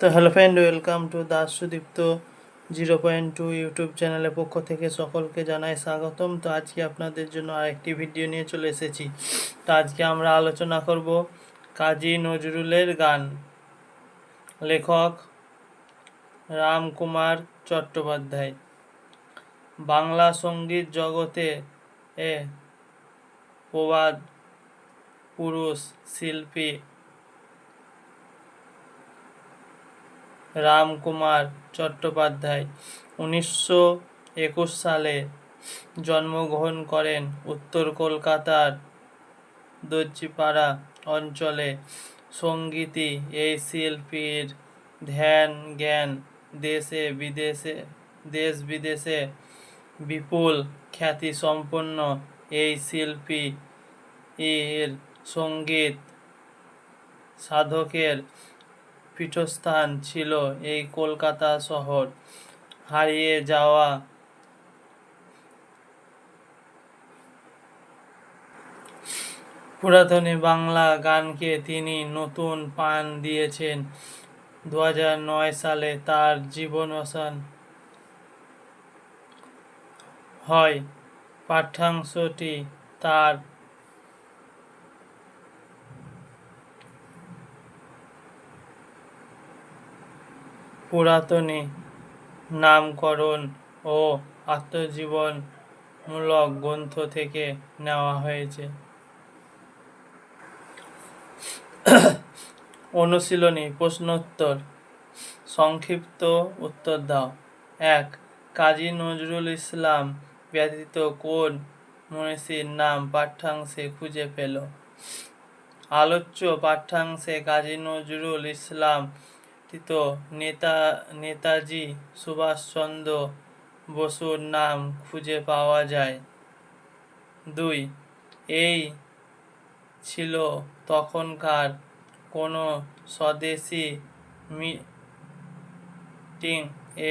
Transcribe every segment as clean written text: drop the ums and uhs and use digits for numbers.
তো hello friend, welcome to Das Sudipta 0.2 YouTube চ্যানেলের পক্ষ থেকে সকলকে জানাই স্বাগতম। তো আজকে আপনাদের জন্য আরেকটি ভিডিও নিয়ে চলে এসেছি। তো আজকে আমরা আলোচনা করব কাজী নজরুলের গান। লেখক রামকুমার চট্টোপাধ্যায়। বাংলা সঙ্গীত জগতে প্রবাদ পুরুষ শিল্পী রামকুমার চট্টোপাধ্যায় 1921 সালে জন্মগ্রহণ করেন উত্তর কলকাতার দর্জিপাড়া অঞ্চলে। সঙ্গীতই এই শিল্পীর ধ্যান জ্ঞান দেশ বিদেশে বিপুল খ্যাতিসম্পন্ন। এই শিল্পী এর সঙ্গীত সাধকের পীঠস্থান ছিল এই কলকাতা শহর। হারিয়ে যাওয়া পুরাতন বাংলা গানকে তিনি নতুন প্রাণ দিয়েছেন। 2009 সালে তার জীবনাবসান হয়। পাঠ্যাংশটি তার পুরাতনী নামকরণ ও আত্মজীবনমূলক গ্রন্থ থেকে নেওয়া হয়েছে। অনুশীলনী প্রশ্নোত্তর। সংক্ষিপ্ত উত্তর দাও। 1. কাজী নজরুল ইসলাম ব্যতীত কোন মনীষীর নাম পাঠ্যাংশে খুঁজে পেল? আলোচ্য পাঠ্যাংশে কাজী নজরুল ইসলাম ব্যতীত নেতাজি সুভাষচন্দ্র বসুর নাম খুঁজে পাওয়া যায়। 2. এই ছিল তখনকার কোনো স্বদেশী মিটিং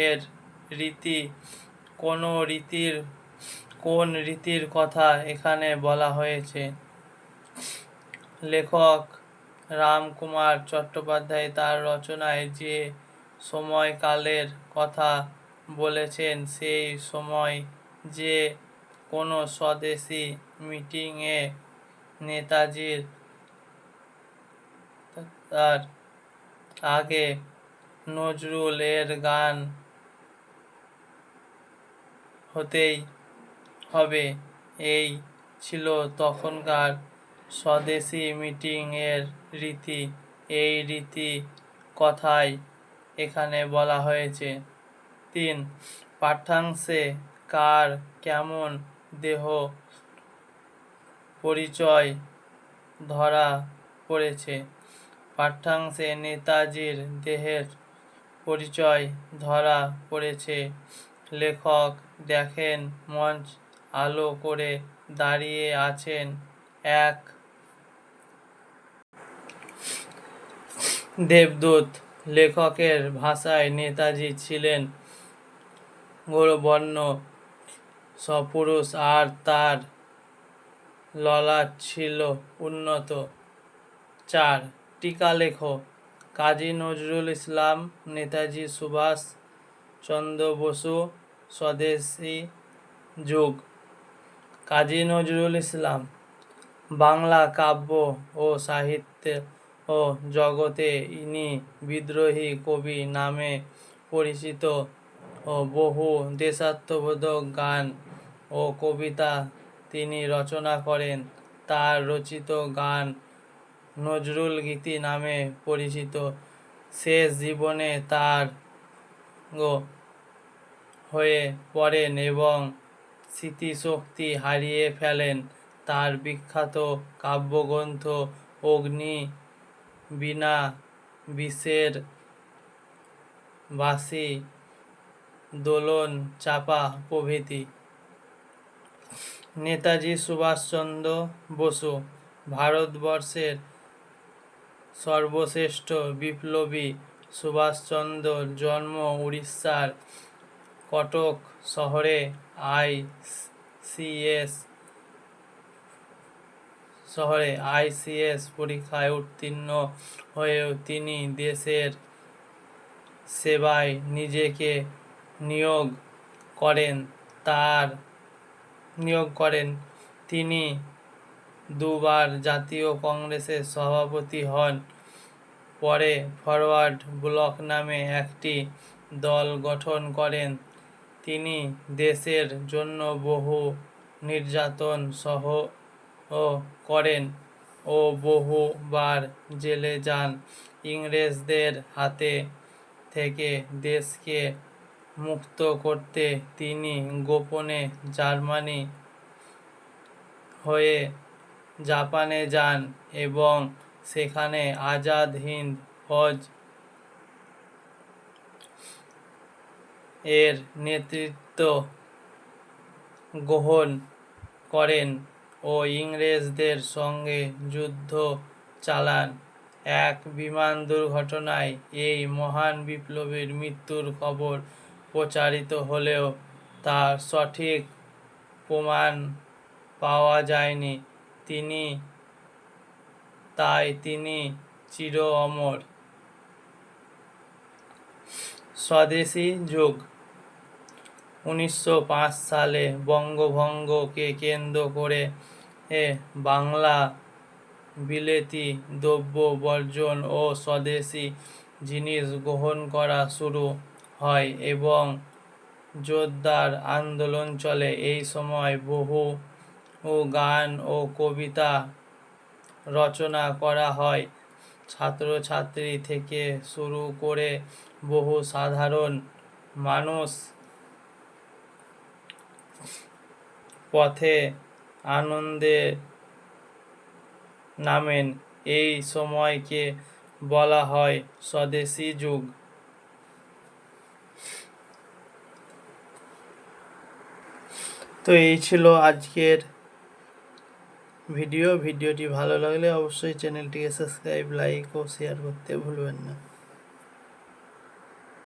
এর রীতি। কোন রীতির কথা এখানে বলা হয়েছে? লেখক রামকুমার চট্টোপাধ্যায় তার রচনায় যে সময়কালের কথা বলেছেন, সেই সময় যে কোনো স্বদেশী মিটিংয়ে নেতাজির তার আগে নজরুল এর গান হতেই হবে। এই ছিল তখনকার স্বদেশী মিটিং এর রীতি। এই রীতি কথাই এখানে বলা হয়েছে। 3. পাঠ্যাংশে কার কেমন দেহ পরিচয় ধরা পড়েছে? পাঠ্যাংশে নেতাজির দেহের পরিচয় ধরা পড়েছে। লেখক দেখেন মঞ্চ আলো করে দাঁড়িয়ে আছেন এক দেবদূত। লেখকের ভাষায় নেতাজি ছিলেন গৌরবর্ণ সপুরুষ আর তার ললাট ছিল উন্নত। 4. টিকা লেখো। কাজী নজরুল ইসলাম, নেতাজি সুভাষ চন্দ্র বসু, স্বদেশী যুগ। কাজী নজরুল ইসলাম বাংলা কাব্য ও সাহিত্য ও জগতে ইনি বিদ্রোহী কবি নামে পরিচিত ও বহু দেশাত্মবোধক গান ও কবিতা তিনি রচনা করেন। তার রচিত গান নজরুল গীতি নামে পরিচিত। শেষ জীবনে তার হয়ে পড়েন এবং স্মৃতিশক্তি হারিয়ে ফেলেন। তার বিখ্যাত কাব্যগ্রন্থ অগ্নিবীণা, বিষের বাঁশি, দোলন চাঁপা প্রভৃতি। নেতাজি সুভাষচন্দ্র বসু ভারতবর্ষের সর্বশ্রেষ্ঠ বিপ্লবী। সুভাষচন্দ্রর জন্ম উড়িষ্যার কটক শহরে। আইসিএস পরীক্ষায় উত্তীর্ণ হয়েও তিনি দেশের সেবায় নিজেকে নিয়োগ করেন। তিনি দুবার জাতীয় কংগ্রেসের সভাপতি হন। পরে ফরওয়ার্ড ব্লক নামে একটি দল গঠন করেন। তিনি দেশের জন্য বহু নির্যাতন সহ করেন ও বহুবার জেলে যান। ইংরেজদের হাতে থেকে দেশকে মুক্ত করতে তিনি গোপনে জার্মানি হয়ে জাপানে যান এবং সেখানে আজাদ হিন্দ ফৌজ এর নেতৃত্ব গ্রহণ করেন ও ইংরেজদের সঙ্গে যুদ্ধ চালান। এক বিমান দুর্ঘটনায় এই মহান বিপ্লবীর মৃত্যুর খবর প্রচারিত হলেও তার সঠিক প্রমাণ পাওয়া যায়নি, তাই তিনি চির অমর। স্বদেশী যুগ। 1905 সালে বঙ্গভঙ্গকে কেন্দ্র করে বাংলা বিলেতি দ্রব্য বর্জন ও স্বদেশী জিনিস গ্রহণ করা শুরু হয় এবং জোরদার আন্দোলন চলে। এই সময় বহু গান ও কবিতা রচনা করা হয়। ছাত্রছাত্রী থেকে শুরু করে বহু সাধারণ মানুষ পথে আনন্দে নামেন। এই সময়কে বলা হয় স্বদেশী যুগ। তো এই ছিল আজকের ভিডিওটি ভালো লাগলে অবশ্যই চ্যানেলটিকে সাবস্ক্রাইব, লাইক ও শেয়ার করতে ভুলবেন না।